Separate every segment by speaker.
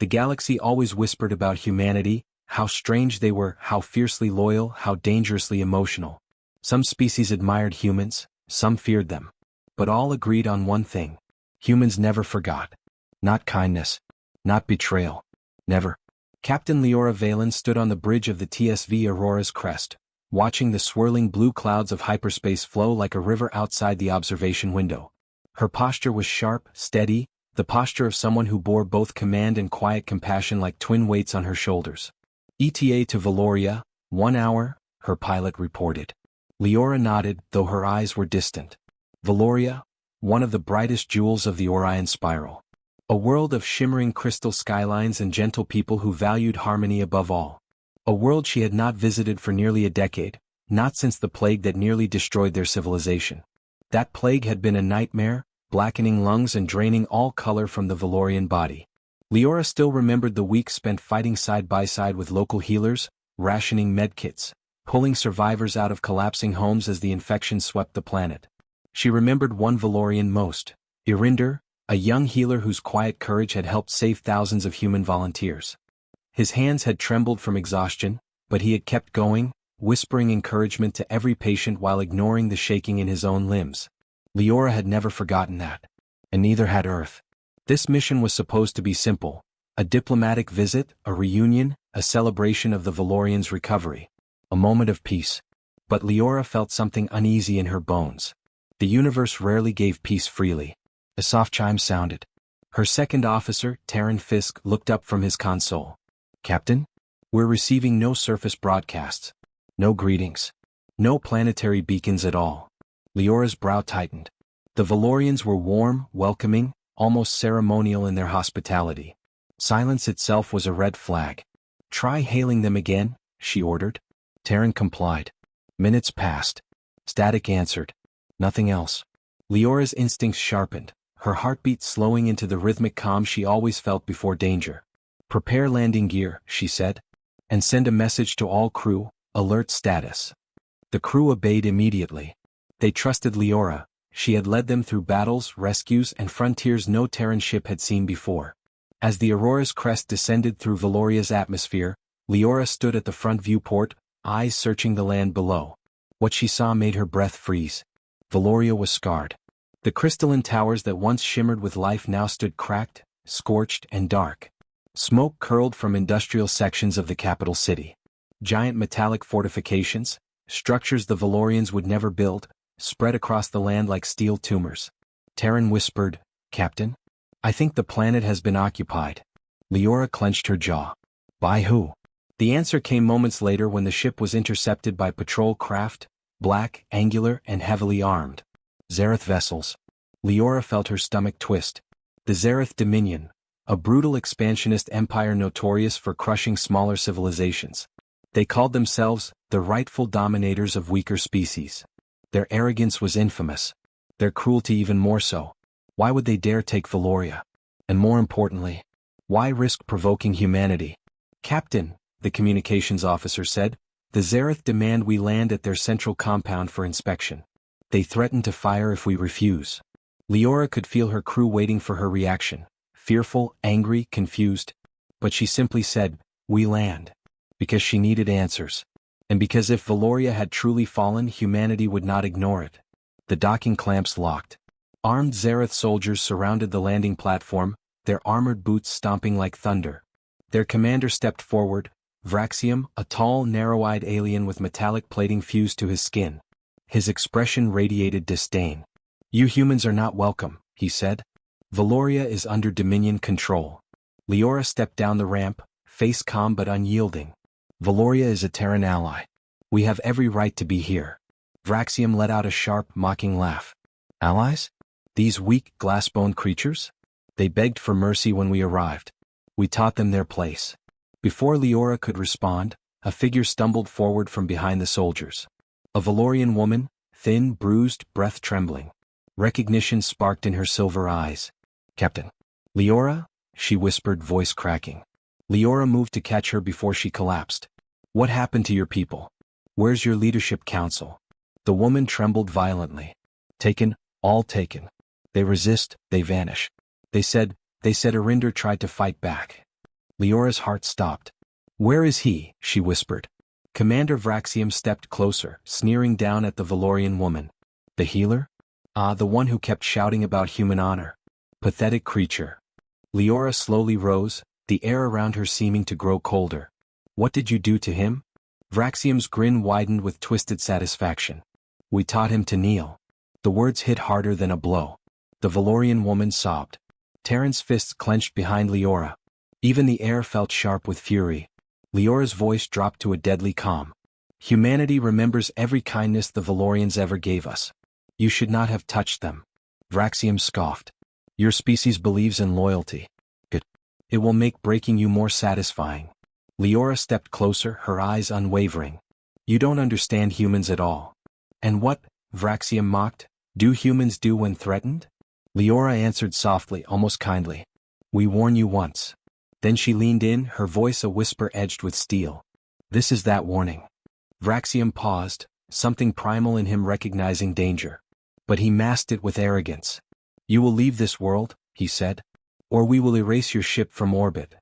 Speaker 1: The galaxy always whispered about humanity, how strange they were, how fiercely loyal, how dangerously emotional. Some species admired humans, some feared them. But all agreed on one thing. Humans never forgot. Not kindness. Not betrayal. Never. Captain Leora Valen stood on the bridge of the TSV Aurora's crest, watching the swirling blue clouds of hyperspace flow like a river outside the observation window. Her posture was sharp, steady, the posture of someone who bore both command and quiet compassion like twin weights on her shoulders. ETA to Valoria, 1 hour, her pilot reported. Leora nodded, though her eyes were distant. Valoria, one of the brightest jewels of the Orion Spiral. A world of shimmering crystal skylines and gentle people who valued harmony above all. A world she had not visited for nearly a decade, not since the plague that nearly destroyed their civilization. That plague had been a nightmare, blackening lungs and draining all color from the Valorian body. Leora still remembered the weeks spent fighting side by side with local healers, rationing medkits, pulling survivors out of collapsing homes as the infection swept the planet. She remembered one Valorian most, Irinder, a young healer whose quiet courage had helped save thousands of human volunteers. His hands had trembled from exhaustion, but he had kept going, whispering encouragement to every patient while ignoring the shaking in his own limbs. Leora had never forgotten that. And neither had Earth. This mission was supposed to be simple. A diplomatic visit, a reunion, a celebration of the Valorians' recovery. A moment of peace. But Leora felt something uneasy in her bones. The universe rarely gave peace freely. A soft chime sounded. Her second officer, Terran Fisk, looked up from his console. Captain? We're receiving no surface broadcasts. No greetings. No planetary beacons at all. Leora's brow tightened. The Valorians were warm, welcoming, almost ceremonial in their hospitality. Silence itself was a red flag. Try hailing them again, she ordered. Terran complied. Minutes passed. Static answered. Nothing else. Leora's instincts sharpened, her heartbeat slowing into the rhythmic calm she always felt before danger. Prepare landing gear, she said. And send a message to all crew, alert status. The crew obeyed immediately. They trusted Leora. She had led them through battles, rescues, and frontiers no Terran ship had seen before. As the Aurora's crest descended through Valoria's atmosphere, Leora stood at the front viewport, eyes searching the land below. What she saw made her breath freeze. Valoria was scarred. The crystalline towers that once shimmered with life now stood cracked, scorched, and dark. Smoke curled from industrial sections of the capital city. Giant metallic fortifications, structures the Valorians would never build, spread across the land like steel tumors. Terran whispered, Captain? I think the planet has been occupied. Leora clenched her jaw. By who? The answer came moments later when the ship was intercepted by patrol craft, black, angular, and heavily armed. Zereth vessels. Leora felt her stomach twist. The Zereth Dominion, a brutal expansionist empire notorious for crushing smaller civilizations. They called themselves the rightful dominators of weaker species. Their arrogance was infamous. Their cruelty even more so. Why would they dare take Valoria? And more importantly, why risk provoking humanity? Captain, the communications officer said, the Zereth demand we land at their central compound for inspection. They threaten to fire if we refuse. Leora could feel her crew waiting for her reaction. Fearful, angry, confused. But she simply said, we land. Because she needed answers. And because if Valoria had truly fallen, humanity would not ignore it. The docking clamps locked. Armed Zereth soldiers surrounded the landing platform, their armored boots stomping like thunder. Their commander stepped forward, Vraxium, a tall, narrow-eyed alien with metallic plating fused to his skin. His expression radiated disdain. You humans are not welcome, he said. Valoria is under Dominion control. Leora stepped down the ramp, face calm but unyielding. Valoria is a Terran ally. We have every right to be here. Vraxium let out a sharp, mocking laugh. Allies? These weak, glass-boned creatures? They begged for mercy when we arrived. We taught them their place. Before Leora could respond, a figure stumbled forward from behind the soldiers. A Valorian woman, thin, bruised, breath trembling. Recognition sparked in her silver eyes. Captain. Leora? She whispered, voice cracking. Leora moved to catch her before she collapsed. What happened to your people? Where's your leadership council? The woman trembled violently. Taken, all taken. They resist, they vanish. They said Arinder tried to fight back. Leora's heart stopped. "Where is he?" she whispered. Commander Vraxium stepped closer, sneering down at the Valorian woman. "The healer? Ah, the one who kept shouting about human honor. Pathetic creature." Leora slowly rose, the air around her seeming to grow colder. "What did you do to him?" Vraxium's grin widened with twisted satisfaction. "We taught him to kneel." The words hit harder than a blow. The Valorian woman sobbed. Terran's fists clenched behind Leora. Even the air felt sharp with fury. Leora's voice dropped to a deadly calm. "Humanity remembers every kindness the Valorians ever gave us. You should not have touched them." Vraxium scoffed. "Your species believes in loyalty. Good. It will make breaking you more satisfying." Leora stepped closer, her eyes unwavering. "You don't understand humans at all." "And what," Vraxium mocked, "do humans do when threatened?" Leora answered softly, almost kindly. "We warn you once." Then she leaned in, her voice a whisper edged with steel. "This is that warning." Vraxium paused, something primal in him recognizing danger. But he masked it with arrogance. "You will leave this world," he said. "Or we will erase your ship from orbit."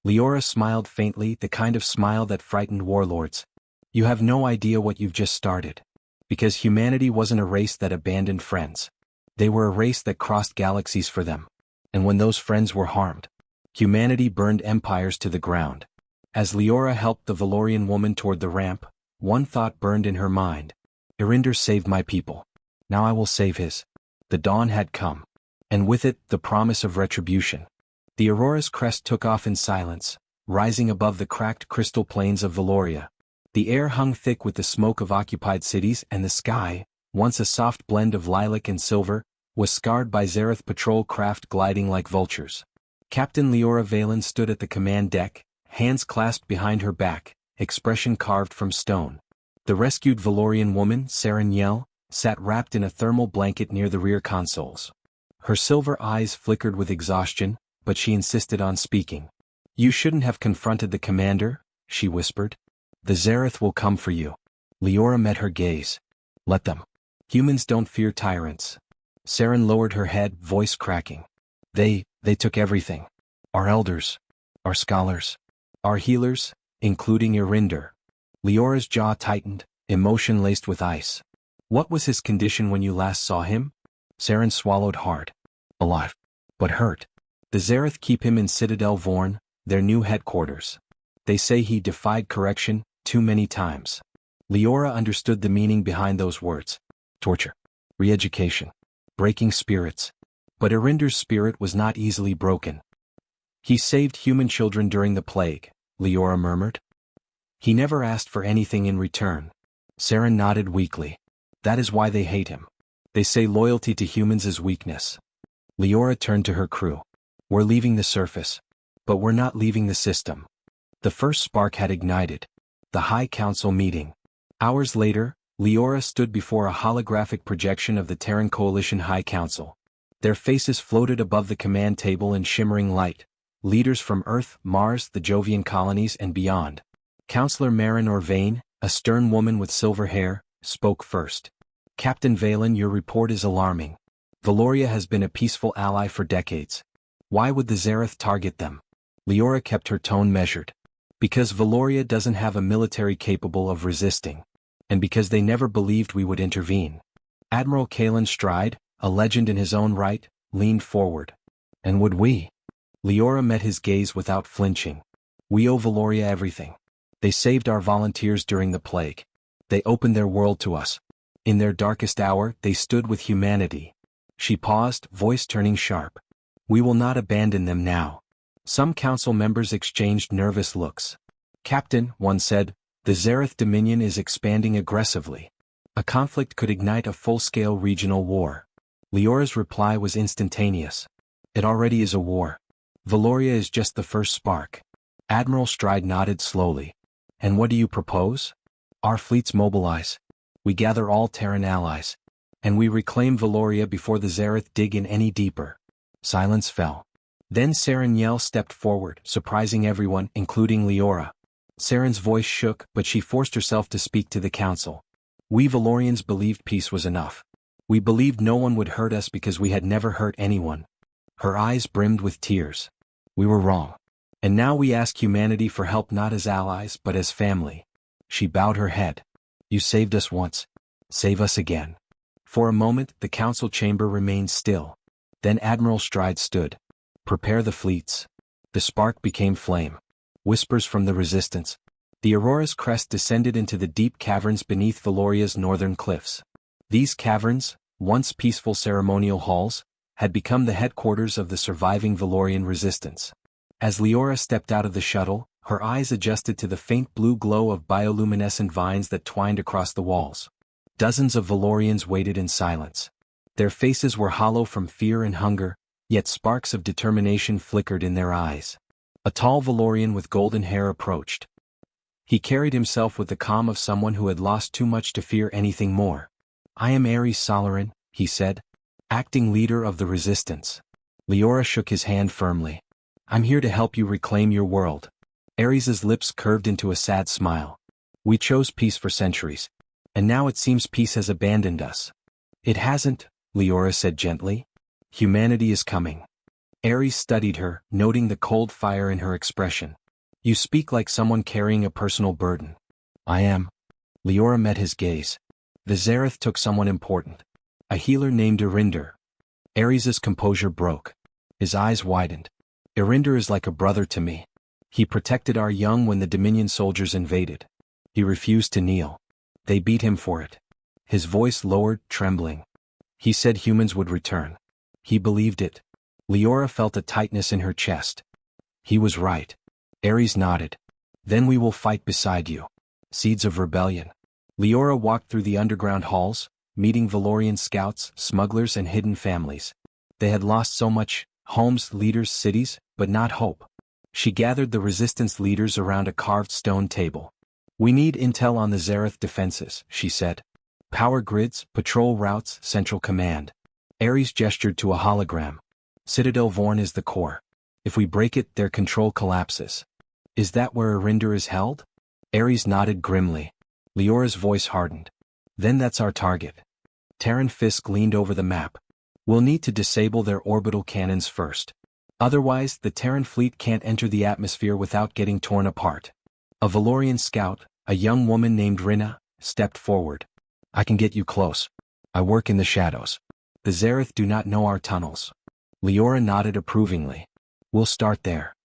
Speaker 1: Leora smiled faintly, the kind of smile that frightened warlords. "You have no idea what you've just started. Because humanity wasn't a race that abandoned friends. They were a race that crossed galaxies for them. And when those friends were harmed, humanity burned empires to the ground." As Leora helped the Valorian woman toward the ramp, one thought burned in her mind. "Irinder saved my people. Now I will save his." The dawn had come. And with it, the promise of retribution. The Aurora's crest took off in silence, rising above the cracked crystal plains of Valoria. The air hung thick with the smoke of occupied cities, and the sky, once a soft blend of lilac and silver, was scarred by Zareth patrol craft gliding like vultures. Captain Leora Valen stood at the command deck, hands clasped behind her back, expression carved from stone. The rescued Valorian woman, Saren Yell, sat wrapped in a thermal blanket near the rear consoles. Her silver eyes flickered with exhaustion, but she insisted on speaking. "You shouldn't have confronted the commander," she whispered. "The Zareth will come for you." Leora met her gaze. "Let them. Humans don't fear tyrants." Saren lowered her head, voice cracking. They took everything. Our elders. Our scholars. Our healers, including Irinder." Leora's jaw tightened, emotion laced with ice. "What was his condition when you last saw him?" Saren swallowed hard. "Alive. But hurt. The Zareth keep him in Citadel Vorn, their new headquarters. They say he defied correction too many times." Leora understood the meaning behind those words. Torture. Re-education. Breaking spirits. But Irinder's spirit was not easily broken. "He saved human children during the plague," Leora murmured. "He never asked for anything in return." Saren nodded weakly. "That is why they hate him. They say loyalty to humans is weakness." Leora turned to her crew. "We're leaving the surface. But we're not leaving the system." The first spark had ignited. The High Council meeting. Hours later, Leora stood before a holographic projection of the Terran Coalition High Council. Their faces floated above the command table in shimmering light. Leaders from Earth, Mars, the Jovian colonies, and beyond. Counselor Marin Orvain, a stern woman with silver hair, spoke first. "Captain Valen, your report is alarming. Valoria has been a peaceful ally for decades. Why would the Zareth target them?" Leora kept her tone measured. "Because Valoria doesn't have a military capable of resisting. And because they never believed we would intervene." Admiral Kalen Stride, a legend in his own right, leaned forward. "And would we?" Leora met his gaze without flinching. "We owe Valoria everything. They saved our volunteers during the plague. They opened their world to us. In their darkest hour, they stood with humanity." She paused, voice turning sharp. "We will not abandon them now." Some council members exchanged nervous looks. "Captain," one said, "the Zareth Dominion is expanding aggressively. A conflict could ignite a full-scale regional war." Leora's reply was instantaneous. "It already is a war. Valoria is just the first spark." Admiral Stride nodded slowly. "And what do you propose?" "Our fleets mobilize. We gather all Terran allies. And we reclaim Valoria before the Zareth dig in any deeper." Silence fell. Then Saren Yell stepped forward, surprising everyone, including Leora. Saren's voice shook, but she forced herself to speak to the council. "We Valorians believed peace was enough. We believed no one would hurt us because we had never hurt anyone." Her eyes brimmed with tears. "We were wrong. And now we ask humanity for help not as allies but as family. She bowed her head. You saved us once. Save us again. For a moment, the council chamber remained still. Then Admiral Stride stood. Prepare the fleets. The spark became flame. Whispers from the resistance. The Aurora's crest descended into the deep caverns beneath Valoria's northern cliffs. These caverns, once peaceful ceremonial halls, had become the headquarters of the surviving Valorian resistance. As Leora stepped out of the shuttle, her eyes adjusted to the faint blue glow of bioluminescent vines that twined across the walls. Dozens of Valorians waited in silence. Their faces were hollow from fear and hunger, yet sparks of determination flickered in their eyes. A tall Valorian with golden hair approached. He carried himself with the calm of someone who had lost too much to fear anything more. I am Ares Solarin, he said, acting leader of the resistance. Leora shook his hand firmly. I'm here to help you reclaim your world. Ares's lips curved into a sad smile. We chose peace for centuries. And now it seems peace has abandoned us. It hasn't, Leora said gently. Humanity is coming. Ares studied her, noting the cold fire in her expression. You speak like someone carrying a personal burden. I am. Leora met his gaze. The Zareth took someone important. A healer named Irinder. Ares's composure broke. His eyes widened. Irinder is like a brother to me. He protected our young when the Dominion soldiers invaded. He refused to kneel. They beat him for it. His voice lowered, trembling. He said humans would return. He believed it. Leora felt a tightness in her chest. He was right. Ares nodded. Then we will fight beside you. Seeds of rebellion. Leora walked through the underground halls, meeting Valorian scouts, smugglers and hidden families. They had lost so much, homes, leaders, cities, but not hope. She gathered the resistance leaders around a carved stone table. We need intel on the Zareth defenses, she said. Power grids, patrol routes, central command. Ares gestured to a hologram. Citadel Vorn is the core. If we break it, their control collapses. Is that where Irinder is held? Ares nodded grimly. Leora's voice hardened. Then that's our target. Terran Fisk leaned over the map. We'll need to disable their orbital cannons first. Otherwise, the Terran fleet can't enter the atmosphere without getting torn apart. A Valorian scout, a young woman named Rina, stepped forward. I can get you close. I work in the shadows. The Zareth do not know our tunnels. Leora nodded approvingly. We'll start there.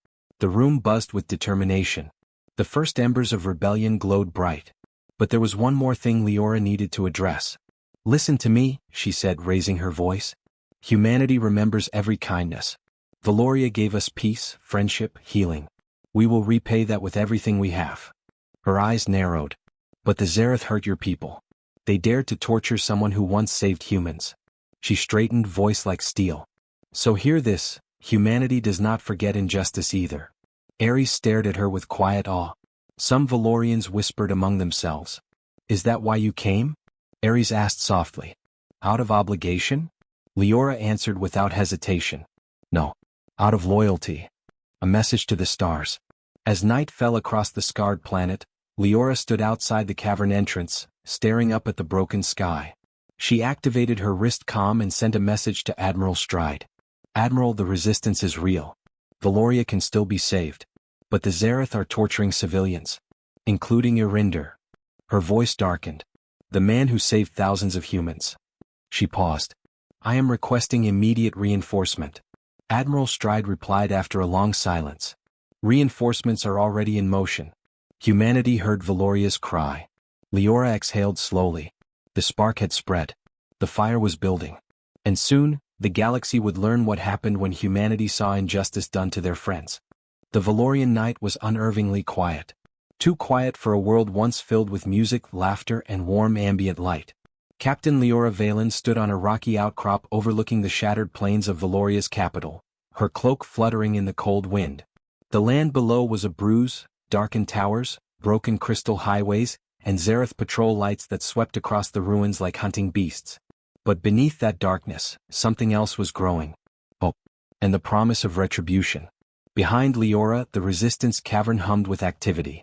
Speaker 1: The room buzzed with determination. The first embers of rebellion glowed bright. But there was one more thing Leora needed to address. Listen to me, she said, raising her voice. Humanity remembers every kindness. Valoria gave us peace, friendship, healing. We will repay that with everything we have. Her eyes narrowed. But the Zareth hurt your people. They dared to torture someone who once saved humans. She straightened, voice like steel. So hear this, humanity does not forget injustice either. Ares stared at her with quiet awe. Some Valorians whispered among themselves. Is that why you came? Ares asked softly. Out of obligation? Leora answered without hesitation. No. Out of loyalty. A message to the stars. As night fell across the scarred planet, Leora stood outside the cavern entrance, staring up at the broken sky. She activated her wrist comm and sent a message to Admiral Stride. Admiral, the resistance is real. Valoria can still be saved. But the Zareth are torturing civilians. Including Irinder. Her voice darkened. The man who saved thousands of humans. She paused. I am requesting immediate reinforcement. Admiral Stride replied after a long silence. Reinforcements are already in motion. Humanity heard Valoria's cry. Leora exhaled slowly. The spark had spread. The fire was building. And soon, the galaxy would learn what happened when humanity saw injustice done to their friends. The Valorian night was unnervingly quiet. Too quiet for a world once filled with music, laughter, and warm ambient light. Captain Leora Valen stood on a rocky outcrop overlooking the shattered plains of Valoria's capital, her cloak fluttering in the cold wind. The land below was a bruise, darkened towers, broken crystal highways, and Zareth patrol lights that swept across the ruins like hunting beasts. But beneath that darkness, something else was growing. Hope. And the promise of retribution. Behind Leora, the resistance cavern hummed with activity.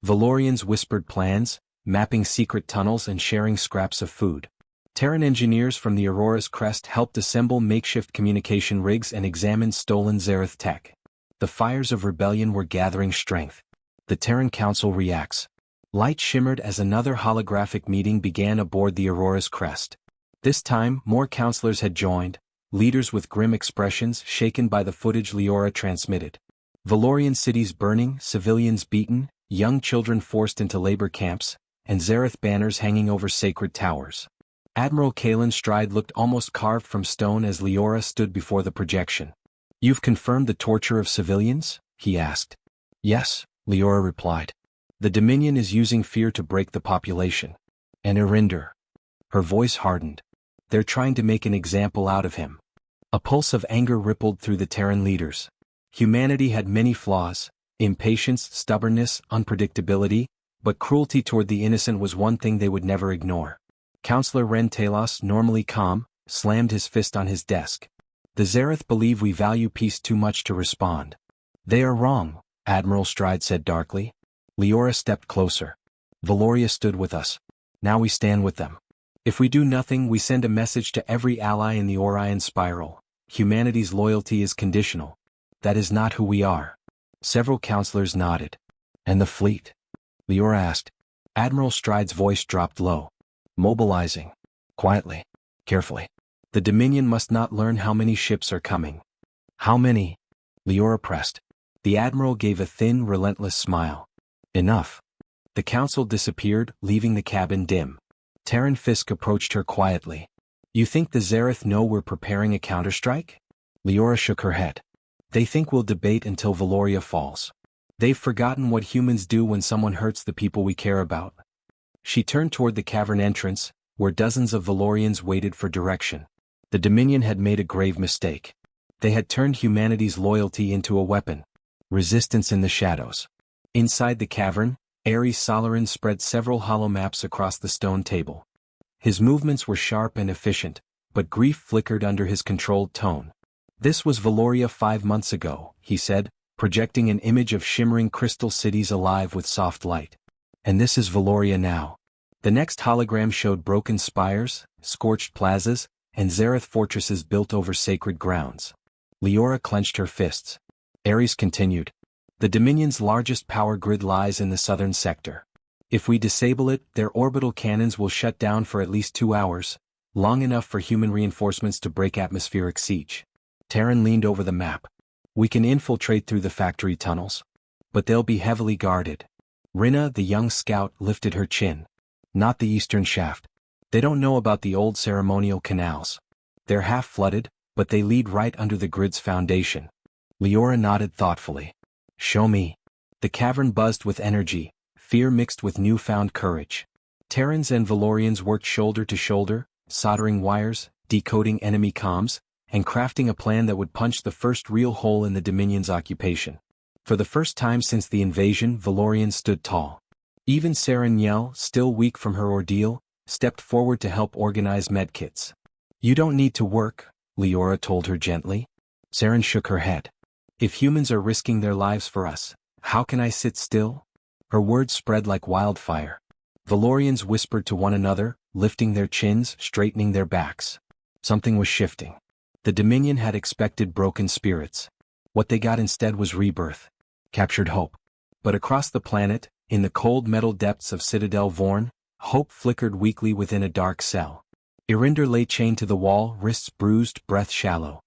Speaker 1: Valorians whispered plans, mapping secret tunnels and sharing scraps of food. Terran engineers from the Aurora's crest helped assemble makeshift communication rigs and examine stolen Zareth tech. The fires of rebellion were gathering strength. The Terran Council reacts. Light shimmered as another holographic meeting began aboard the Aurora's crest. This time, more counselors had joined, leaders with grim expressions shaken by the footage Leora transmitted. Valorian cities burning, civilians beaten, young children forced into labor camps, and Zareth banners hanging over sacred towers. Admiral Kalen's stride looked almost carved from stone as Leora stood before the projection. "You've confirmed the torture of civilians?" he asked. "Yes," Leora replied. "The Dominion is using fear to break the population." "And Irinder?" Her voice hardened. "They're trying to make an example out of him." A pulse of anger rippled through the Terran leaders. Humanity had many flaws: impatience, stubbornness, unpredictability, but cruelty toward the innocent was one thing they would never ignore. Counselor Ren Talos, normally calm, slammed his fist on his desk. "The Zareth believe we value peace too much to respond." "They are wrong," Admiral Stride said darkly. Leora stepped closer. "Valoria stood with us. Now we stand with them. If we do nothing, we send a message to every ally in the Orion spiral. Humanity's loyalty is conditional. That is not who we are." Several counselors nodded. "And the fleet?" Leora asked. Admiral Stride's voice dropped low. "Mobilizing. Quietly. Carefully. The Dominion must not learn how many ships are coming." "How many?" Leora pressed. The Admiral gave a thin, relentless smile. "Enough." The council disappeared, leaving the cabin dim. Terran Fisk approached her quietly. "You think the Zareth know we're preparing a counterstrike?" Leora shook her head. "They think we'll debate until Valoria falls. They've forgotten what humans do when someone hurts the people we care about." She turned toward the cavern entrance, where dozens of Valorians waited for direction. The Dominion had made a grave mistake. They had turned humanity's loyalty into a weapon. Resistance in the shadows. Inside the cavern, Ares Solarin spread several holomaps across the stone table. His movements were sharp and efficient, but grief flickered under his controlled tone. "This was Valoria 5 months ago," he said, projecting an image of shimmering crystal cities alive with soft light. "And this is Valoria now." The next hologram showed broken spires, scorched plazas, and Zareth fortresses built over sacred grounds. Leora clenched her fists. Ares continued. "The Dominion's largest power grid lies in the southern sector. If we disable it, their orbital cannons will shut down for at least 2 hours, long enough for human reinforcements to break atmospheric siege." Terran leaned over the map. "We can infiltrate through the factory tunnels. But they'll be heavily guarded." Rinna, the young scout, lifted her chin. "Not the eastern shaft. They don't know about the old ceremonial canals. They're half-flooded, but they lead right under the grid's foundation." Leora nodded thoughtfully. "Show me." The cavern buzzed with energy, fear mixed with newfound courage. Terrans and Valorians worked shoulder to shoulder, soldering wires, decoding enemy comms, and crafting a plan that would punch the first real hole in the Dominion's occupation. For the first time since the invasion, Valorian stood tall. Even Saren Yell, still weak from her ordeal, stepped forward to help organize medkits. "You don't need to work," Leora told her gently. Saren shook her head. "If humans are risking their lives for us, how can I sit still?" Her words spread like wildfire. Valorians whispered to one another, lifting their chins, straightening their backs. Something was shifting. The Dominion had expected broken spirits. What they got instead was rebirth. Captured hope. But across the planet, in the cold metal depths of Citadel Vorn, hope flickered weakly within a dark cell. Irinder lay chained to the wall, wrists bruised, breath shallow.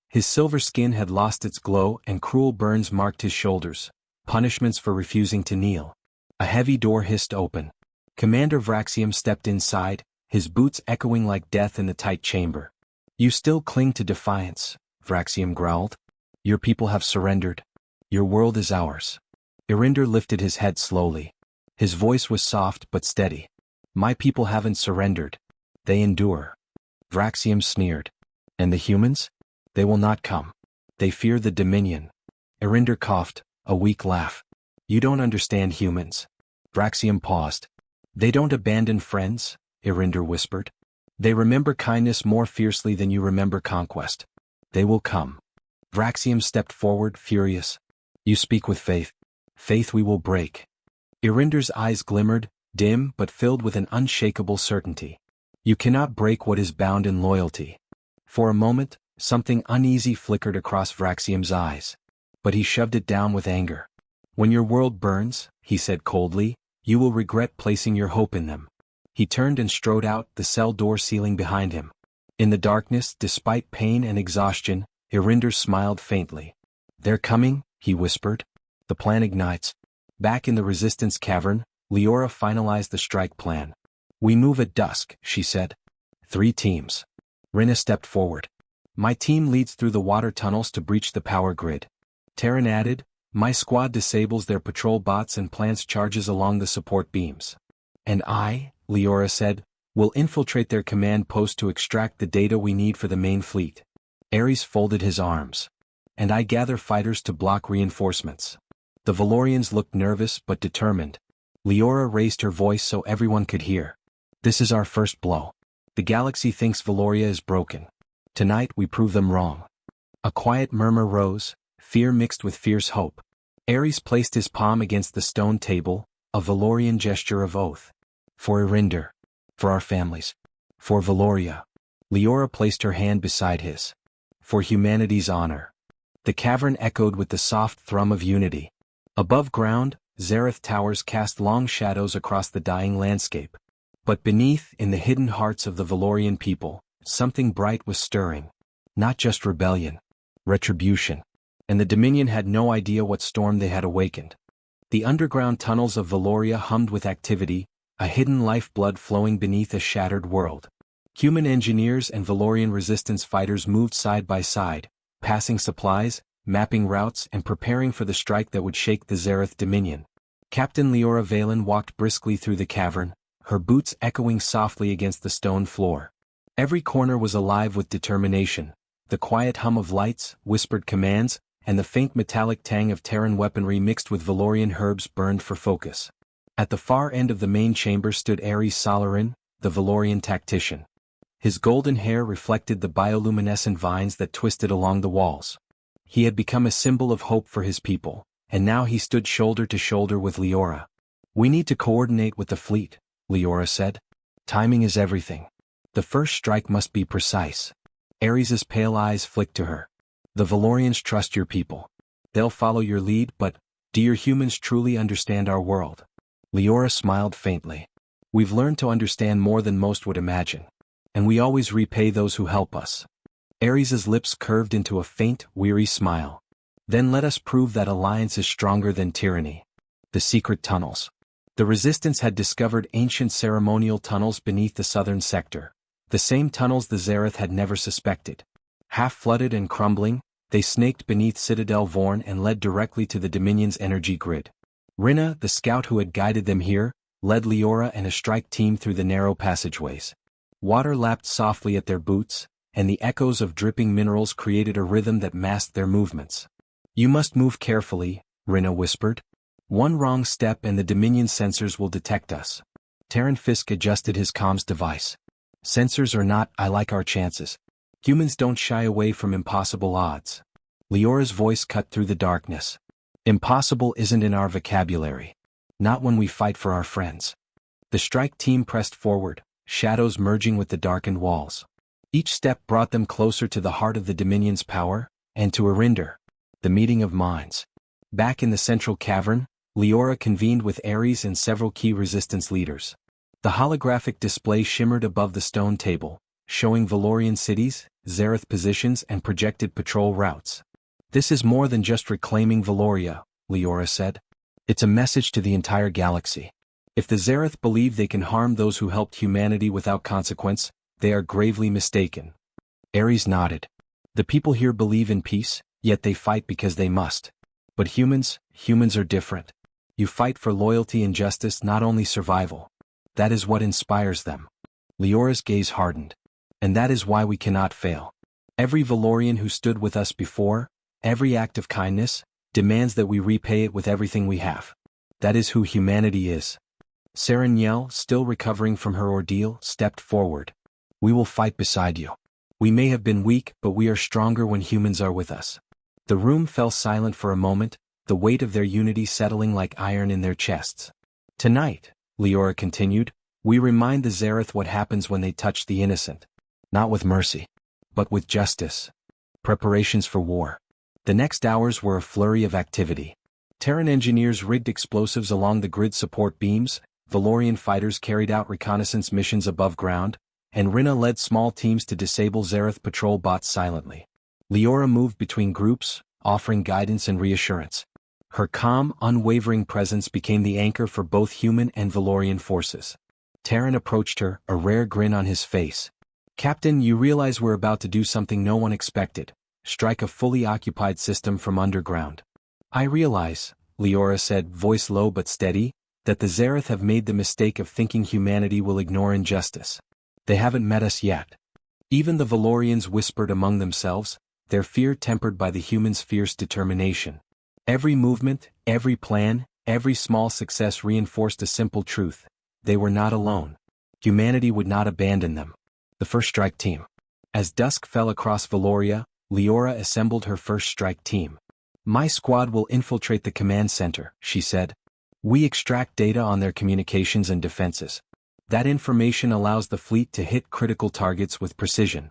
Speaker 1: His silver skin had lost its glow and cruel burns marked his shoulders, punishments for refusing to kneel. A heavy door hissed open. Commander Vraxium stepped inside, his boots echoing like death in the tight chamber. "You still cling to defiance," Vraxium growled. "Your people have surrendered. Your world is ours." Irinder lifted his head slowly. His voice was soft but steady. "My people haven't surrendered. They endure." Vraxium sneered. "And the humans? They will not come. They fear the Dominion." Irinder coughed, a weak laugh. "You don't understand humans." Vraxium paused. "They don't abandon friends," Irinder whispered. "They remember kindness more fiercely than you remember conquest. They will come." Vraxium stepped forward, furious. "You speak with faith. Faith we will break." Irinder's eyes glimmered, dim but filled with an unshakable certainty. "You cannot break what is bound in loyalty." For a moment, something uneasy flickered across Vraxium's eyes. but he shoved it down with anger. When your world burns, he said coldly, you will regret placing your hope in them. He turned and strode out, the cell door sealing behind him. In the darkness, despite pain and exhaustion, Irinder smiled faintly. They're coming, he whispered. The plan ignites. Back in the resistance cavern, Leora finalized the strike plan. We move at dusk, she said. 3 teams. Rinna stepped forward. My team leads through the water tunnels to breach the power grid. Terran added, my squad disables their patrol bots and plants charges along the support beams. And I, Leora said, will infiltrate their command post to extract the data we need for the main fleet. Ares folded his arms. And I gather fighters to block reinforcements. The Valorians looked nervous but determined. Leora raised her voice so everyone could hear. This is our first blow. The galaxy thinks Valoria is broken. Tonight we prove them wrong. A quiet murmur rose, fear mixed with fierce hope. Ares placed his palm against the stone table, a Valorian gesture of oath. For Irinder. For our families. For Valoria. Leora placed her hand beside his. For humanity's honor. The cavern echoed with the soft thrum of unity. Above ground, Zareth towers cast long shadows across the dying landscape. But beneath, in the hidden hearts of the Valorian people, something bright was stirring. Not just rebellion. Retribution. And the Dominion had no idea what storm they had awakened. The underground tunnels of Valoria hummed with activity, a hidden lifeblood flowing beneath a shattered world. Human engineers and Valorian resistance fighters moved side by side, passing supplies, mapping routes and preparing for the strike that would shake the Zareth Dominion. Captain Leora Valen walked briskly through the cavern, her boots echoing softly against the stone floor. Every corner was alive with determination, the quiet hum of lights, whispered commands, and the faint metallic tang of Terran weaponry mixed with Valorian herbs burned for focus. At the far end of the main chamber stood Ares Salarin, the Valorian tactician. His golden hair reflected the bioluminescent vines that twisted along the walls. He had become a symbol of hope for his people, and now he stood shoulder to shoulder with Leora. We need to coordinate with the fleet, Leora said. Timing is everything. The first strike must be precise. Ares's pale eyes flicked to her. The Valorians trust your people. They'll follow your lead, but do your humans truly understand our world? Leora smiled faintly. We've learned to understand more than most would imagine. And we always repay those who help us. Ares's lips curved into a faint, weary smile. Then let us prove that alliance is stronger than tyranny. The secret tunnels. The Resistance had discovered ancient ceremonial tunnels beneath the southern sector. The same tunnels the Zareth had never suspected. Half-flooded and crumbling, they snaked beneath Citadel Vorn and led directly to the Dominion's energy grid. Rinna, the scout who had guided them here, led Leora and a strike team through the narrow passageways. Water lapped softly at their boots, and the echoes of dripping minerals created a rhythm that masked their movements. You must move carefully, Rinna whispered. One wrong step and the Dominion sensors will detect us. Terran Fisk adjusted his comms device. Sensors or not, I like our chances. Humans don't shy away from impossible odds. Leora's voice cut through the darkness. Impossible isn't in our vocabulary. Not when we fight for our friends. The strike team pressed forward, shadows merging with the darkened walls. Each step brought them closer to the heart of the Dominion's power, and to Irinder. The meeting of minds. Back in the central cavern, Leora convened with Ares and several key resistance leaders. The holographic display shimmered above the stone table, showing Valorian cities, Zareth positions and projected patrol routes. This is more than just reclaiming Valoria, Leora said. It's a message to the entire galaxy. If the Zareth believe they can harm those who helped humanity without consequence, they are gravely mistaken. Ares nodded. The people here believe in peace, yet they fight because they must. But humans are different. You fight for loyalty and justice, not only survival. That is what inspires them. Leora's gaze hardened. And that is why we cannot fail. Every Valorian who stood with us before, every act of kindness, demands that we repay it with everything we have. That is who humanity is. Sereniel, still recovering from her ordeal, stepped forward. We will fight beside you. We may have been weak, but we are stronger when humans are with us. The room fell silent for a moment, the weight of their unity settling like iron in their chests. Tonight, Leora continued, we remind the Zareth what happens when they touch the innocent. Not with mercy, but with justice. Preparations for war. The next hours were a flurry of activity. Terran engineers rigged explosives along the grid support beams, Valorian fighters carried out reconnaissance missions above ground, and Rina led small teams to disable Zareth patrol bots silently. Leora moved between groups, offering guidance and reassurance. Her calm, unwavering presence became the anchor for both human and Valorian forces. Terran approached her, a rare grin on his face. "Captain, you realize we're about to do something no one expected, strike a fully occupied system from underground." "I realize," Leora said, voice low but steady, "that the Zareth have made the mistake of thinking humanity will ignore injustice. They haven't met us yet." Even the Valorians whispered among themselves, their fear tempered by the humans' fierce determination. Every movement, every plan, every small success reinforced a simple truth: they were not alone. Humanity would not abandon them. The first strike team. As dusk fell across Valoria, Leora assembled her first strike team. "My squad will infiltrate the command center," she said. "We extract data on their communications and defenses. That information allows the fleet to hit critical targets with precision."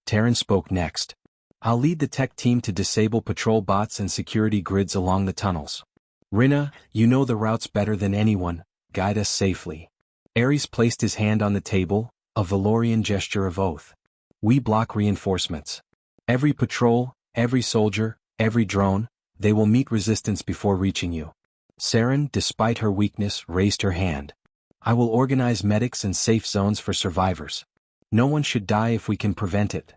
Speaker 1: Terran spoke next. "I'll lead the tech team to disable patrol bots and security grids along the tunnels. Rina, you know the routes better than anyone, guide us safely." Ares placed his hand on the table, a Valorian gesture of oath. "We block reinforcements. Every patrol, every soldier, every drone, they will meet resistance before reaching you." Saren, despite her weakness, raised her hand. "I will organize medics and safe zones for survivors. No one should die if we can prevent it."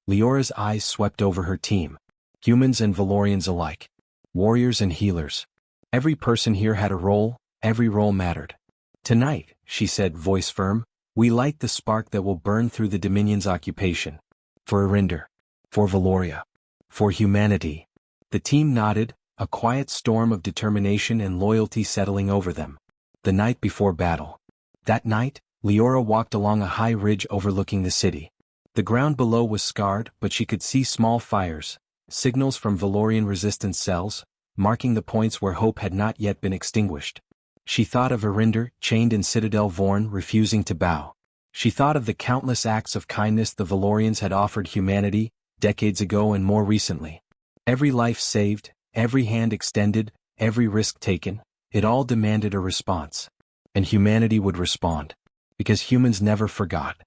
Speaker 1: Leora's eyes swept over her team. Humans and Valorians alike. Warriors and healers. Every person here had a role, every role mattered. "Tonight," she said, voice firm, "we light the spark that will burn through the Dominion's occupation. For Arinder. For Valoria. For humanity." The team nodded, a quiet storm of determination and loyalty settling over them. The night before battle. That night, Leora walked along a high ridge overlooking the city. The ground below was scarred, but she could see small fires, signals from Valorian resistance cells, marking the points where hope had not yet been extinguished. She thought of Arinder, chained in Citadel Vorn, refusing to bow. She thought of the countless acts of kindness the Valorians had offered humanity, decades ago and more recently. Every life saved, every hand extended, every risk taken, it all demanded a response. And humanity would respond. Because humans never forgot.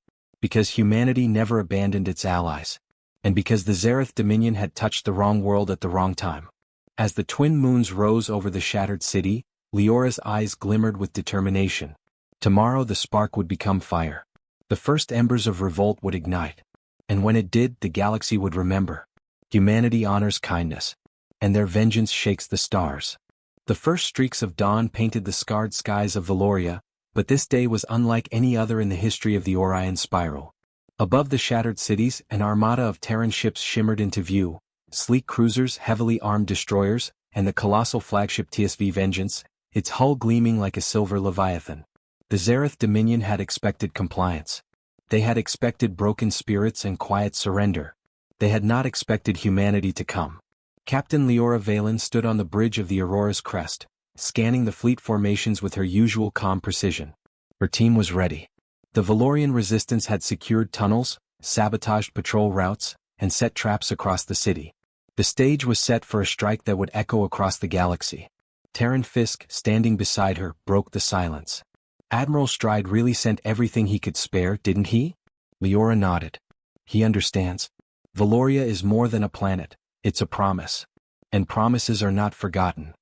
Speaker 1: Because humanity never abandoned its allies. And because the Zareth Dominion had touched the wrong world at the wrong time. As the twin moons rose over the shattered city, Leora's eyes glimmered with determination. Tomorrow the spark would become fire. The first embers of revolt would ignite. And when it did, the galaxy would remember. Humanity honors kindness. And their vengeance shakes the stars. The first streaks of dawn painted the scarred skies of Valoria, but this day was unlike any other in the history of the Orion Spiral. Above the shattered cities, an armada of Terran ships shimmered into view, sleek cruisers, heavily armed destroyers, and the colossal flagship TSV Vengeance, its hull gleaming like a silver leviathan. The Zareth Dominion had expected compliance. They had expected broken spirits and quiet surrender. They had not expected humanity to come. Captain Leora Valen stood on the bridge of the Aurora's crest, scanning the fleet formations with her usual calm precision. Her team was ready. The Valorian resistance had secured tunnels, sabotaged patrol routes, and set traps across the city. The stage was set for a strike that would echo across the galaxy. Terran Fisk, standing beside her, broke the silence. "Admiral Stride really sent everything he could spare, didn't he?" Leora nodded. "He understands. Valoria is more than a planet, it's a promise. And promises are not forgotten."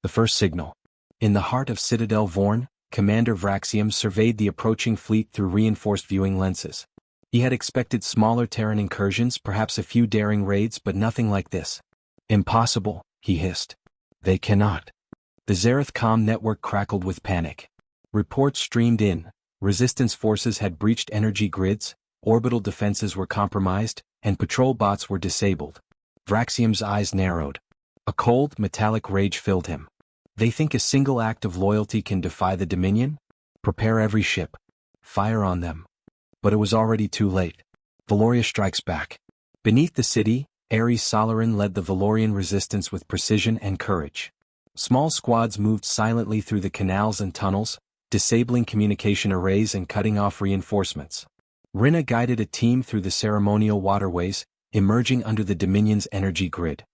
Speaker 1: The first signal. In the heart of Citadel Vorn, Commander Vraxium surveyed the approaching fleet through reinforced viewing lenses. He had expected smaller Terran incursions, perhaps a few daring raids, but nothing like this. "Impossible," he hissed. "They cannot." The Zareth comm network crackled with panic. Reports streamed in. Resistance forces had breached energy grids, orbital defenses were compromised, and patrol bots were disabled. Vraxium's eyes narrowed. A cold, metallic rage filled him. They think a single act of loyalty can defy the Dominion? Prepare every ship. Fire on them. But it was already too late. Valoria strikes back. Beneath the city, Ares Solarin led the Valorian resistance with precision and courage. Small squads moved silently through the canals and tunnels, disabling communication arrays and cutting off reinforcements. Rina guided a team through the ceremonial waterways, emerging under the Dominion's energy grid.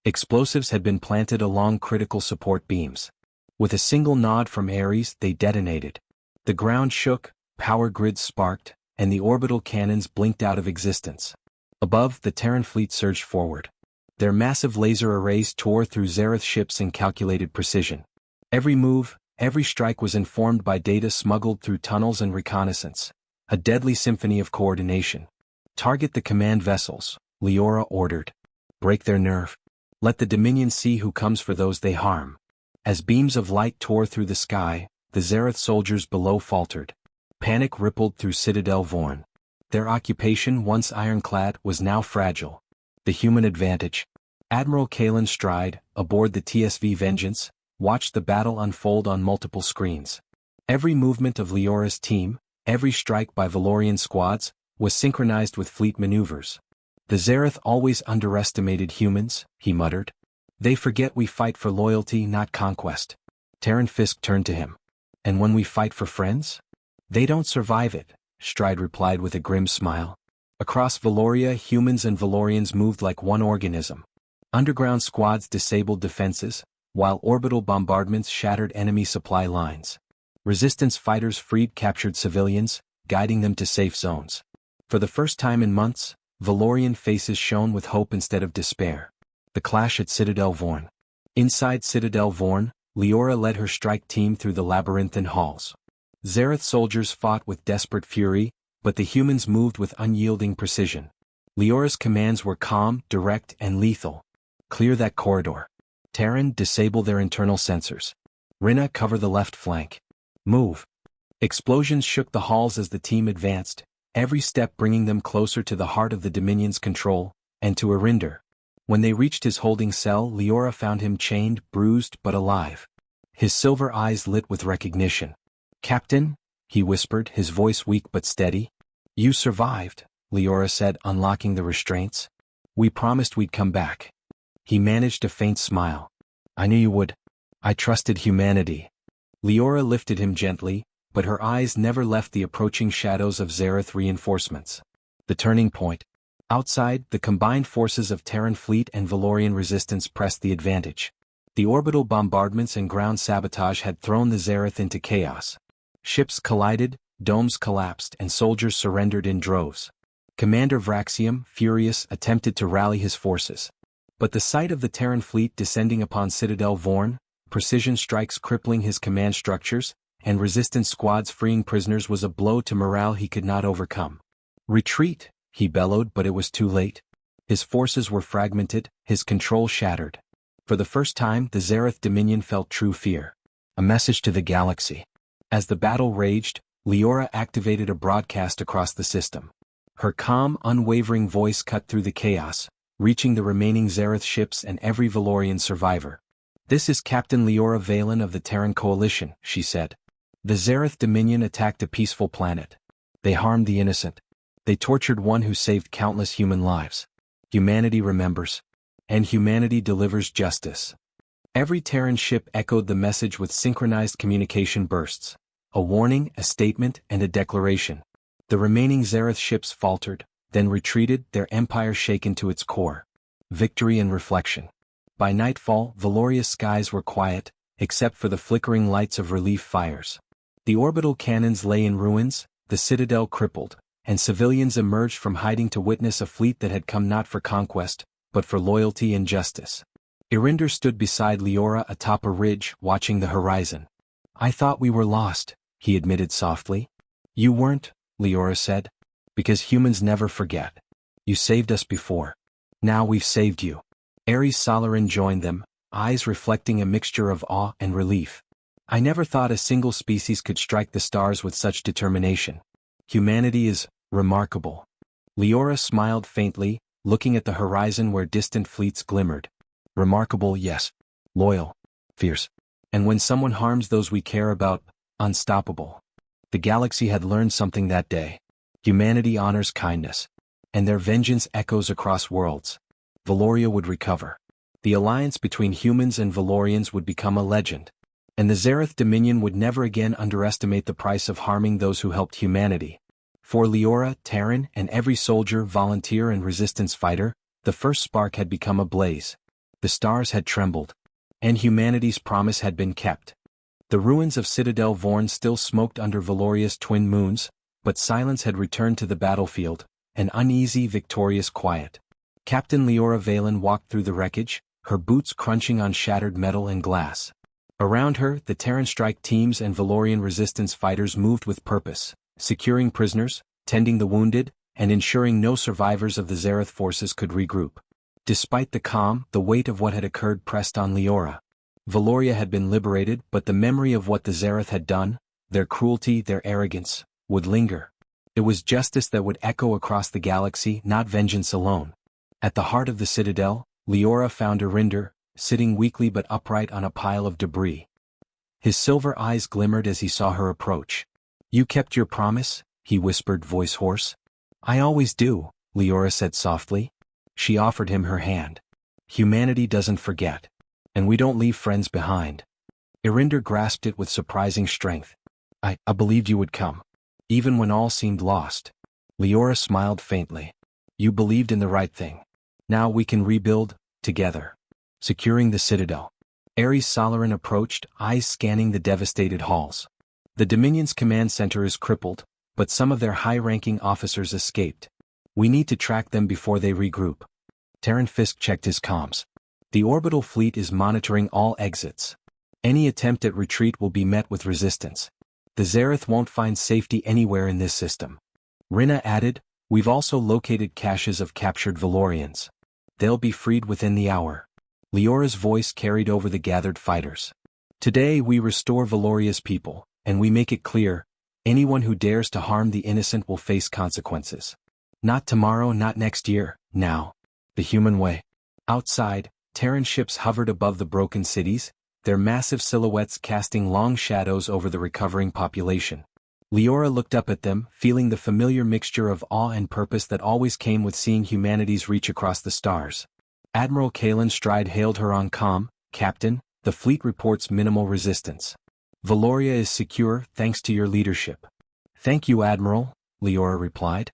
Speaker 1: Explosives had been planted along critical support beams. With a single nod from Ares, they detonated. The ground shook, power grids sparked, and the orbital cannons blinked out of existence. Above, the Terran fleet surged forward. Their massive laser arrays tore through Zereth ships in calculated precision. Every move, every strike was informed by data smuggled through tunnels and reconnaissance. A deadly symphony of coordination. Target the command vessels, Leora ordered. Break their nerve. Let the Dominion see who comes for those they harm. As beams of light tore through the sky, the Zereth soldiers below faltered. Panic rippled through Citadel Vorn. Their occupation, once ironclad, was now fragile. The human advantage. Admiral Kalen Stride, aboard the TSV Vengeance, watched the battle unfold on multiple screens. Every movement of Leora's team, every strike by Valorian squads, was synchronized with fleet maneuvers. The Zereth always underestimated humans, he muttered. They forget we fight for loyalty, not conquest. Terran Fisk turned to him. And when we fight for friends? They don't survive it, Stride replied with a grim smile. Across Valoria, humans and Valorians moved like one organism. Underground squads disabled defenses, while orbital bombardments shattered enemy supply lines. Resistance fighters freed captured civilians, guiding them to safe zones. For the first time in months, Valorian faces shone with hope instead of despair. The clash at Citadel Vorn. Inside Citadel Vorn, Leora led her strike team through the labyrinthine halls. Zereth soldiers fought with desperate fury, but the humans moved with unyielding precision. Leora's commands were calm, direct, and lethal. Clear that corridor. Terran, disable their internal sensors. Rinna, cover the left flank. Move. Explosions shook the halls as the team advanced, every step bringing them closer to the heart of the Dominion's control, and to Arinder. When they reached his holding cell, Leora found him chained, bruised, but alive. His silver eyes lit with recognition. "Captain," he whispered, his voice weak but steady. "You survived," Leora said, unlocking the restraints. "We promised we'd come back." He managed a faint smile. "I knew you would. I trusted humanity." Leora lifted him gently, but her eyes never left the approaching shadows of Zereth reinforcements. The turning point. Outside, the combined forces of Terran fleet and Valorian resistance pressed the advantage. The orbital bombardments and ground sabotage had thrown the Zereth into chaos. Ships collided, domes collapsed, and soldiers surrendered in droves. Commander Vraxium, furious, attempted to rally his forces. But the sight of the Terran fleet descending upon Citadel Vorn, precision strikes crippling his command structures, and resistance squads freeing prisoners was a blow to morale he could not overcome. "Retreat," he bellowed, but it was too late. His forces were fragmented, his control shattered. For the first time, the Zereth Dominion felt true fear. A message to the galaxy. As the battle raged, Leora activated a broadcast across the system. Her calm, unwavering voice cut through the chaos, reaching the remaining Zereth ships and every Valorian survivor. "This is Captain Leora Valen of the Terran Coalition," she said. "The Zereth Dominion attacked a peaceful planet. They harmed the innocent. They tortured one who saved countless human lives. Humanity remembers. And humanity delivers justice." Every Terran ship echoed the message with synchronized communication bursts. A warning, a statement, and a declaration. The remaining Zereth ships faltered, then retreated, their empire shaken to its core. Victory and reflection. By nightfall, Valoria's skies were quiet, except for the flickering lights of relief fires. The orbital cannons lay in ruins, the citadel crippled, and civilians emerged from hiding to witness a fleet that had come not for conquest, but for loyalty and justice. Irinder stood beside Leora atop a ridge, watching the horizon. "I thought we were lost," he admitted softly. "You weren't," Leora said. "Because humans never forget. You saved us before. Now we've saved you." Ares Solarin joined them, eyes reflecting a mixture of awe and relief. "I never thought a single species could strike the stars with such determination. Humanity is remarkable." Leora smiled faintly, looking at the horizon where distant fleets glimmered. "Remarkable, yes. Loyal. Fierce. And when someone harms those we care about, unstoppable." The galaxy had learned something that day. Humanity honors kindness. And their vengeance echoes across worlds. Valoria would recover. The alliance between humans and Valorians would become a legend. And the Zereth Dominion would never again underestimate the price of harming those who helped humanity. For Leora, Terran, and every soldier, volunteer, and resistance fighter, the first spark had become a blaze. The stars had trembled. And humanity's promise had been kept. The ruins of Citadel Vorn still smoked under Valoria's twin moons, but silence had returned to the battlefield, an uneasy, victorious quiet. Captain Leora Valen walked through the wreckage, her boots crunching on shattered metal and glass. Around her, the Terran strike teams and Valorian resistance fighters moved with purpose, securing prisoners, tending the wounded, and ensuring no survivors of the Zareth forces could regroup. Despite the calm, the weight of what had occurred pressed on Leora. Valoria had been liberated, but the memory of what the Zareth had done, their cruelty, their arrogance, would linger. It was justice that would echo across the galaxy, not vengeance alone. At the heart of the Citadel, Leora found Irinder, sitting weakly but upright on a pile of debris. His silver eyes glimmered as he saw her approach. "You kept your promise?" he whispered, voice hoarse. "I always do," Leora said softly. She offered him her hand. "Humanity doesn't forget. And we don't leave friends behind." Irinder grasped it with surprising strength. I believed you would come. Even when all seemed lost." Leora smiled faintly. "You believed in the right thing. Now we can rebuild, together." Securing the Citadel. Ares Solaran approached, eyes scanning the devastated halls. "The Dominion's command center is crippled, but some of their high-ranking officers escaped. We need to track them before they regroup." Terran Fisk checked his comms. "The orbital fleet is monitoring all exits. Any attempt at retreat will be met with resistance. The Zareth won't find safety anywhere in this system." Rinna added, "We've also located caches of captured Valorians. They'll be freed within the hour." Leora's voice carried over the gathered fighters. "Today we restore Valoria's people, and we make it clear, anyone who dares to harm the innocent will face consequences. Not tomorrow, not next year, now. The human way." Outside, Terran ships hovered above the broken cities, their massive silhouettes casting long shadows over the recovering population. Leora looked up at them, feeling the familiar mixture of awe and purpose that always came with seeing humanity's reach across the stars. Admiral Kalen Stride hailed her on comm. "Captain, the fleet reports minimal resistance. Valoria is secure thanks to your leadership." "Thank you, Admiral," Leora replied.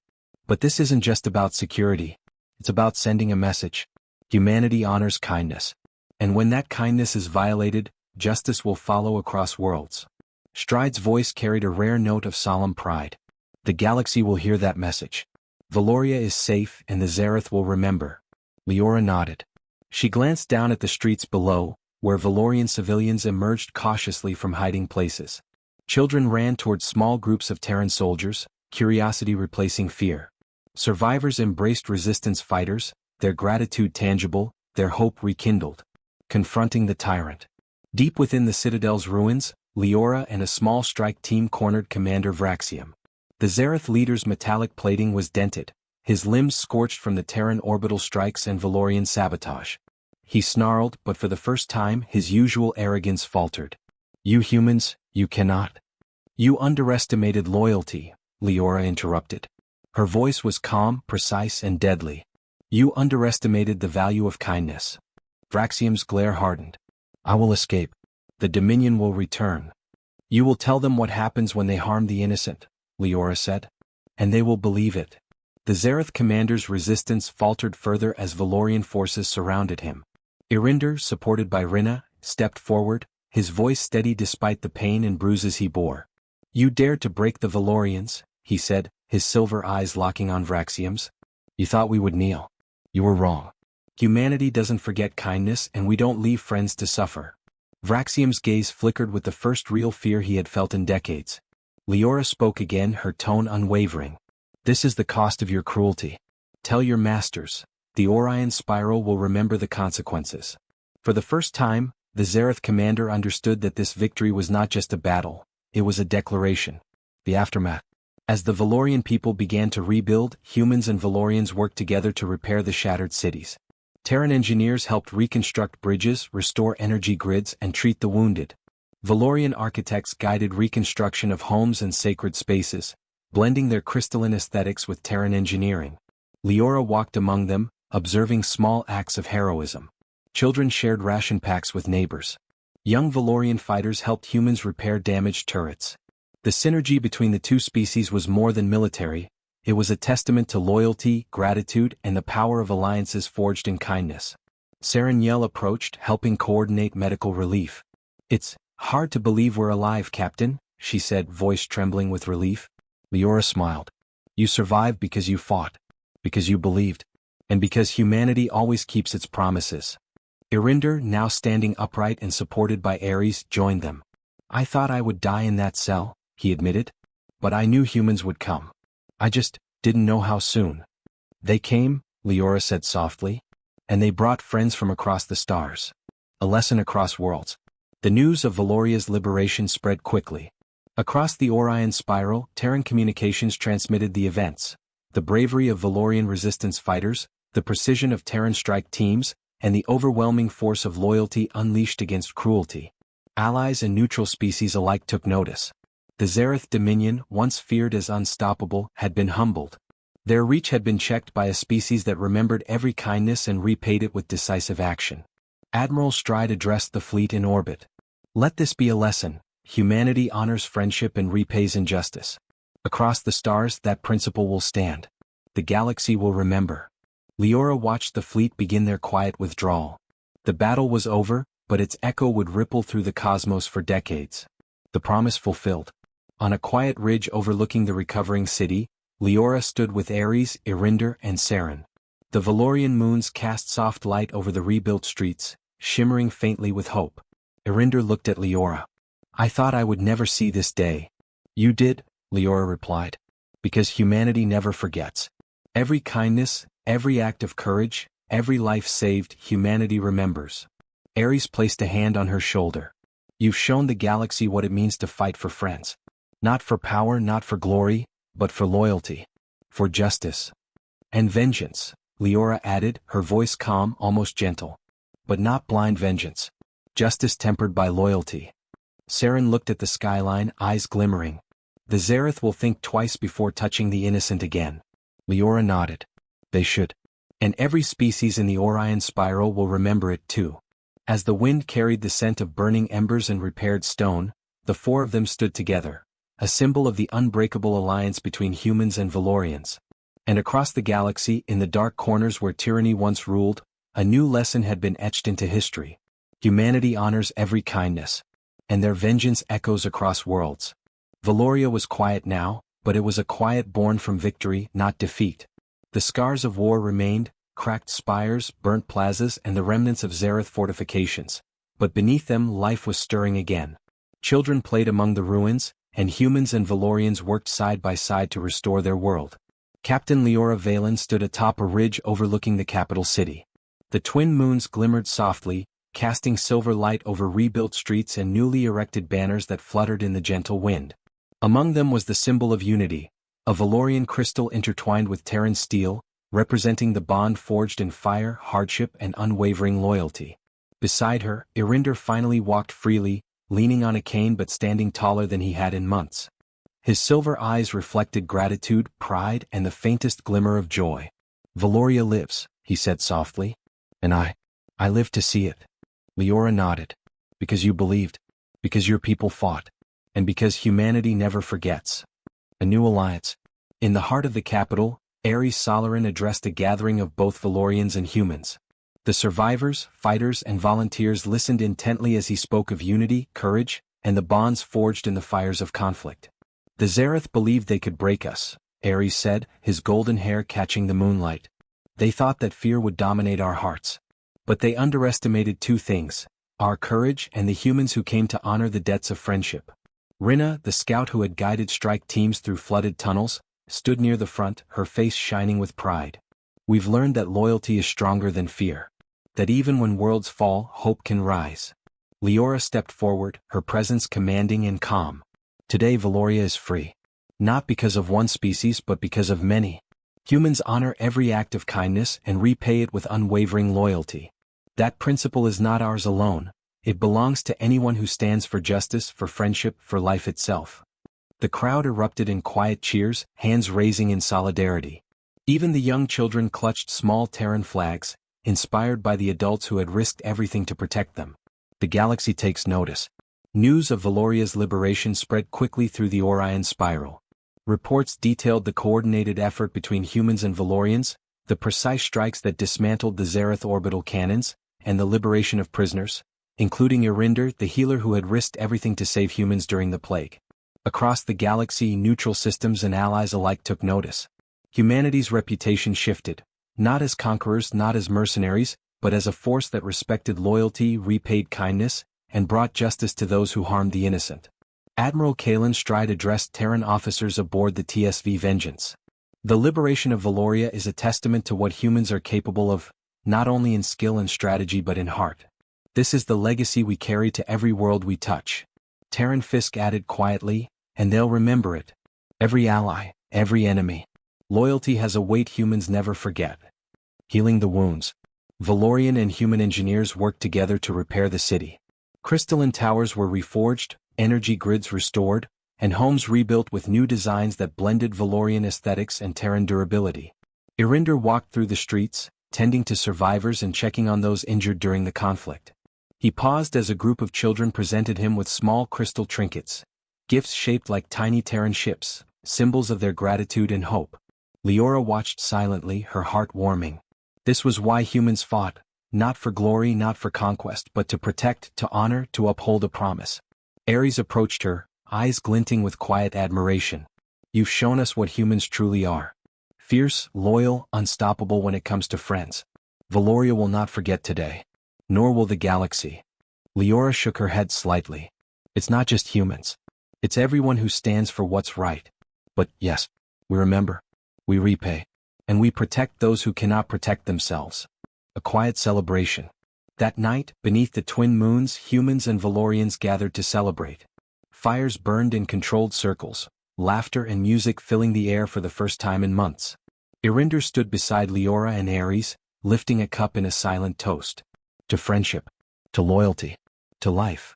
Speaker 1: "But this isn't just about security. It's about sending a message. Humanity honors kindness. And when that kindness is violated, justice will follow across worlds." Stride's voice carried a rare note of solemn pride. "The galaxy will hear that message. Valoria is safe and the Zareth will remember." Leora nodded. She glanced down at the streets below, where Valorian civilians emerged cautiously from hiding places. Children ran toward small groups of Terran soldiers, curiosity replacing fear. Survivors embraced resistance fighters, their gratitude tangible, their hope rekindled. Confronting the tyrant. Deep within the Citadel's ruins, Leora and a small strike team cornered Commander Vraxium. The Zareth leader's metallic plating was dented, his limbs scorched from the Terran orbital strikes and Valorian sabotage. He snarled, but for the first time his usual arrogance faltered. "You humans, you cannot." "You underestimated loyalty," Leora interrupted. Her voice was calm, precise, and deadly. "You underestimated the value of kindness." Vraxium's glare hardened. "I will escape. The Dominion will return. You will tell them what happens when they harm the innocent," Leora said. "And they will believe it." The Zareth commander's resistance faltered further as Valorian forces surrounded him. Irinder, supported by Rinna, stepped forward, his voice steady despite the pain and bruises he bore. "You dared to break the Valorians," he said, his silver eyes locking on Vraxium's. "You thought we would kneel. You were wrong. Humanity doesn't forget kindness and we don't leave friends to suffer." Vraxium's gaze flickered with the first real fear he had felt in decades. Leora spoke again, her tone unwavering. "This is the cost of your cruelty. Tell your masters, the Orion Spiral will remember the consequences." For the first time, the Zareth commander understood that this victory was not just a battle, it was a declaration. The aftermath. As the Valorian people began to rebuild, humans and Valorians worked together to repair the shattered cities. Terran engineers helped reconstruct bridges, restore energy grids, and treat the wounded. Valorian architects guided reconstruction of homes and sacred spaces, blending their crystalline aesthetics with Terran engineering. Leora walked among them, observing small acts of heroism. Children shared ration packs with neighbors. Young Valorian fighters helped humans repair damaged turrets. The synergy between the two species was more than military, it was a testament to loyalty, gratitude, and the power of alliances forged in kindness. Saren Yell approached, helping coordinate medical relief. "It's hard to believe we're alive, Captain," she said, voice trembling with relief. Leora smiled. "You survived because you fought, because you believed, and because humanity always keeps its promises." Irinder, now standing upright and supported by Ares, joined them. "I thought I would die in that cell," he admitted. "But I knew humans would come. I just didn't know how soon." "They came," Leora said softly. "And they brought friends from across the stars. A lesson across worlds." The news of Valoria's liberation spread quickly. Across the Orion spiral, Terran communications transmitted the events: the bravery of Valorian resistance fighters, the precision of Terran strike teams, and the overwhelming force of loyalty unleashed against cruelty. Allies and neutral species alike took notice. The Zereth Dominion, once feared as unstoppable, had been humbled. Their reach had been checked by a species that remembered every kindness and repaid it with decisive action. Admiral Stride addressed the fleet in orbit. "Let this be a lesson: humanity honors friendship and repays injustice. Across the stars, that principle will stand. The galaxy will remember." Leora watched the fleet begin their quiet withdrawal. The battle was over, but its echo would ripple through the cosmos for decades. The promise fulfilled. On a quiet ridge overlooking the recovering city, Leora stood with Ares, Irinder, and Saren. The Valorian moons cast soft light over the rebuilt streets, shimmering faintly with hope. Irinder looked at Leora. "I thought I would never see this day." "You did," Leora replied. "Because humanity never forgets. Every kindness, every act of courage, every life saved, humanity remembers." Ares placed a hand on her shoulder. "You've shown the galaxy what it means to fight for friends. Not for power, not for glory, but for loyalty. For justice. And vengeance," Leora added, her voice calm, almost gentle. "But not blind vengeance. Justice tempered by loyalty." Saren looked at the skyline, eyes glimmering. "The Zereth will think twice before touching the innocent again." Leora nodded. "They should. And every species in the Orion spiral will remember it too." As the wind carried the scent of burning embers and repaired stone, the four of them stood together, a symbol of the unbreakable alliance between humans and Valorians. And across the galaxy, in the dark corners where tyranny once ruled, a new lesson had been etched into history. Humanity honors every kindness, and their vengeance echoes across worlds. Valoria was quiet now, but it was a quiet born from victory, not defeat. The scars of war remained, cracked spires, burnt plazas, and the remnants of Zereth fortifications, but beneath them life was stirring again. Children played among the ruins, and humans and Valorians worked side by side to restore their world. Captain Leora Valen stood atop a ridge overlooking the capital city. The twin moons glimmered softly, casting silver light over rebuilt streets and newly erected banners that fluttered in the gentle wind. Among them was the symbol of unity, a Valorian crystal intertwined with Terran steel, representing the bond forged in fire, hardship, and unwavering loyalty. Beside her, Irinder finally walked freely, leaning on a cane but standing taller than he had in months. His silver eyes reflected gratitude, pride, and the faintest glimmer of joy. "Valoria lives," he said softly. "And I live to see it." Leora nodded. "Because you believed, because your people fought, and because humanity never forgets." A new alliance. In the heart of the capital, Ares Solaran addressed a gathering of both Valorians and humans. The survivors, fighters, and volunteers listened intently as he spoke of unity, courage, and the bonds forged in the fires of conflict. "The Zereth believed they could break us," Ares said, his golden hair catching the moonlight. "They thought that fear would dominate our hearts. But they underestimated two things: our courage and the humans who came to honor the debts of friendship." Rinna, the scout who had guided strike teams through flooded tunnels, stood near the front, her face shining with pride. "We've learned that loyalty is stronger than fear. That even when worlds fall, hope can rise." Leora stepped forward, her presence commanding and calm. "Today Valoria is free. Not because of one species but because of many. Humans honor every act of kindness and repay it with unwavering loyalty. That principle is not ours alone. It belongs to anyone who stands for justice, for friendship, for life itself." The crowd erupted in quiet cheers, hands raising in solidarity. Even the young children clutched small Terran flags, inspired by the adults who had risked everything to protect them. The galaxy takes notice. News of Valoria's liberation spread quickly through the Orion spiral. Reports detailed the coordinated effort between humans and Valorians, the precise strikes that dismantled the Zereth orbital cannons, and the liberation of prisoners, including Irinder, the healer who had risked everything to save humans during the plague. Across the galaxy, neutral systems and allies alike took notice. Humanity's reputation shifted, not as conquerors, not as mercenaries, but as a force that respected loyalty, repaid kindness, and brought justice to those who harmed the innocent. Admiral Kalen Stride addressed Terran officers aboard the TSV Vengeance. The liberation of Valoria is a testament to what humans are capable of, not only in skill and strategy but in heart. This is the legacy we carry to every world we touch. Terran Fisk added quietly, and they'll remember it. Every ally, every enemy. Loyalty has a weight humans never forget. Healing the wounds. Valorian and human engineers worked together to repair the city. Crystalline towers were reforged, energy grids restored, and homes rebuilt with new designs that blended Valorian aesthetics and Terran durability. Irinder walked through the streets, tending to survivors and checking on those injured during the conflict. He paused as a group of children presented him with small crystal trinkets, gifts shaped like tiny Terran ships, symbols of their gratitude and hope. Leora watched silently, her heart warming. This was why humans fought, not for glory, not for conquest, but to protect, to honor, to uphold a promise. Ares approached her, eyes glinting with quiet admiration. You've shown us what humans truly are. Fierce, loyal, unstoppable when it comes to friends. Valoria will not forget today. Nor will the galaxy. Leora shook her head slightly. It's not just humans. It's everyone who stands for what's right. But yes, we remember. We repay. And we protect those who cannot protect themselves. A quiet celebration. That night, beneath the twin moons, humans and Valorians gathered to celebrate. Fires burned in controlled circles, laughter and music filling the air for the first time in months. Irinder stood beside Leora and Ares, lifting a cup in a silent toast. To friendship. To loyalty. To life.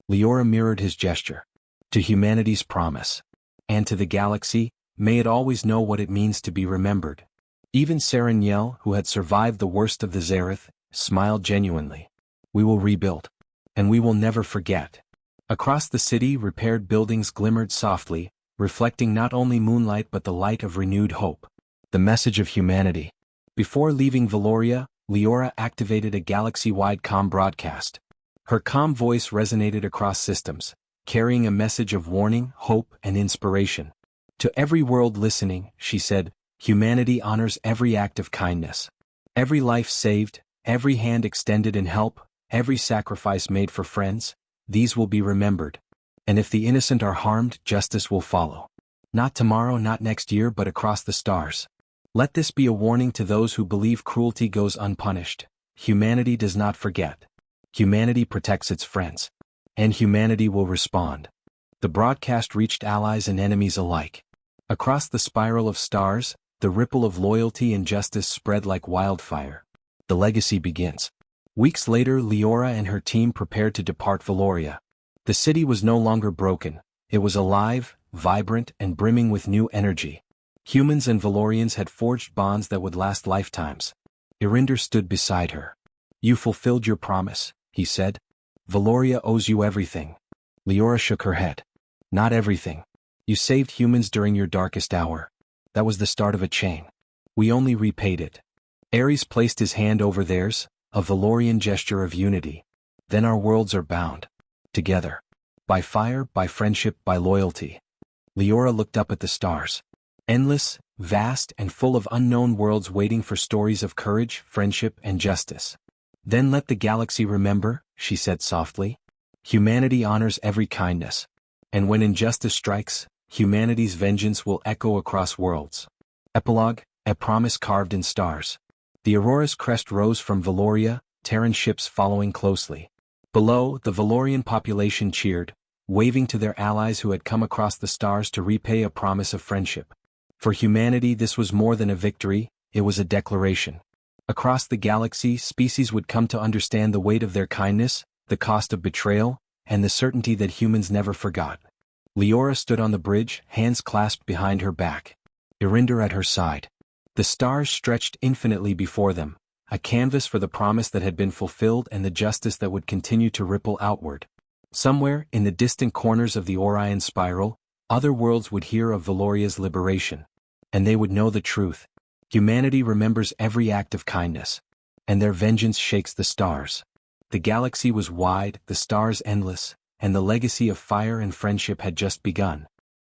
Speaker 1: Leora mirrored his gesture. To humanity's promise. And to the galaxy, may it always know what it means to be remembered. Even Sereniel, who had survived the worst of the Zareth, smiled genuinely. We will rebuild. And we will never forget. Across the city, repaired buildings glimmered softly, reflecting not only moonlight but the light of renewed hope. The message of humanity. Before leaving Valoria, Leora activated a galaxy-wide comm broadcast. Her calm voice resonated across systems, carrying a message of warning, hope, and inspiration. To every world listening, she said, humanity honors every act of kindness. Every life saved, every hand extended in help, every sacrifice made for friends, these will be remembered. And if the innocent are harmed, justice will follow. Not tomorrow, not next year, but across the stars. Let this be a warning to those who believe cruelty goes unpunished. Humanity does not forget. Humanity protects its friends. And humanity will respond. The broadcast reached allies and enemies alike. Across the spiral of stars, the ripple of loyalty and justice spread like wildfire. The legacy begins. Weeks later, Leora and her team prepared to depart Valoria. The city was no longer broken. It was alive, vibrant, and brimming with new energy. Humans and Valorians had forged bonds that would last lifetimes. Irinder stood beside her. You fulfilled your promise, he said. Valoria owes you everything. Leora shook her head. Not everything. You saved humans during your darkest hour. That was the start of a chain. We only repaid it. Ares placed his hand over theirs, a Valorian gesture of unity. Then our worlds are bound. Together. By fire, by friendship, by loyalty. Leora looked up at the stars. Endless, vast, and full of unknown worlds waiting for stories of courage, friendship, and justice. Then let the galaxy remember, she said softly. Humanity honors every kindness. And when injustice strikes, humanity's vengeance will echo across worlds. Epilogue, a promise carved in stars. The Aurora's crest rose from Valoria, Terran ships following closely. Below, the Valorian population cheered, waving to their allies who had come across the stars to repay a promise of friendship. For humanity, this was more than a victory, it was a declaration. Across the galaxy, species would come to understand the weight of their kindness, the cost of betrayal, and the certainty that humans never forgot. Leora stood on the bridge, hands clasped behind her back. Irinder at her side. The stars stretched infinitely before them, a canvas for the promise that had been fulfilled and the justice that would continue to ripple outward. Somewhere, in the distant corners of the Orion spiral, other worlds would hear of Valoria's liberation. And they would know the truth. Humanity remembers every act of kindness. and their vengeance shakes the stars. The galaxy was wide, the stars endless, and the legacy of fire and friendship had just begun.